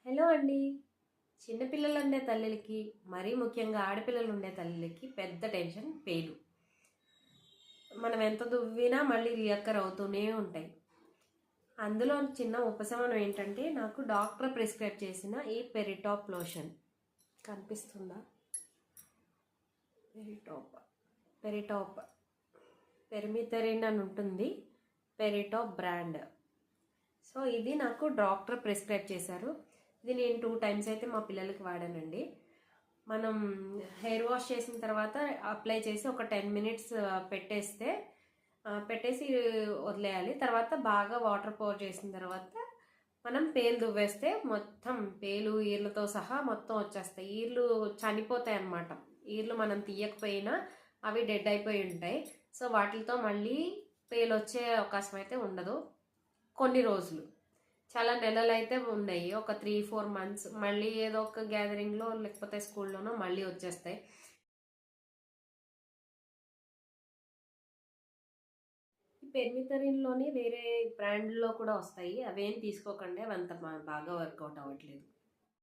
Hello అండి. చిన్నపిల్లలు ఉండే తల్లులకి, మరీ ముఖ్యంగా ఆడపిల్లలు ఉండే తల్లులకి పెద్ద టెన్షన్ పేలు. మనం ఎంత దువ్వినా మళ్ళీ రియక్కర్ అవుతూనే ఉంటాయి. అందులో చిన్న ఉపశమనం ఏంటంటే, నాకు డాక్టర్ ప్రిస్క్రైబ్ చేసిన ఈ పెరిటాప్ లోషన్ కనిపిస్తుందా? పెరిటాప్ పెరిమిథరిన్ అని ఉంటుంది. పెరిటాప్ బ్రాండ్. సో ఇది నాకు డాక్టర్ ప్రిస్క్రైబ్ చేశారు. ఇది నేను 2 టైమ్స్ అయితే మా పిల్లలకి వాడానండి. మనం హెయిర్ వాష్ చేసిన తర్వాత అప్లై చేసి ఒక 10 మినిట్స్ పెట్టేసి వదిలేయాలి. తర్వాత బాగా వాటర్ పోర్ చేసిన తర్వాత మనం పేలు దువ్వేస్తే మొత్తం పేలు ఈర్లతో సహా మొత్తం వచ్చేస్తాయి. ఈర్లు చనిపోతాయి అన్నమాట. ఈర్లు మనం తీయకపోయినా అవి డెడ్ అయిపోయి ఉంటాయి. సో వాటితో మళ్ళీ పేలు వచ్చే అవకాశం అయితే ఉండదు కొన్ని రోజులు. చాలా నెలలు అయితే ఉన్నాయి. ఒక 3-4 మంత్స్ మళ్ళీ ఏదో ఒక గ్యాదరింగ్లో లేకపోతే స్కూల్లోనో మళ్ళీ వచ్చేస్తాయి. పెర్మిథరిన్లోని వేరే బ్రాండ్లో కూడా వస్తాయి. అవేం తీసుకోకండి, అవి అంత బాగా వర్కౌట్ అవ్వట్లేదు.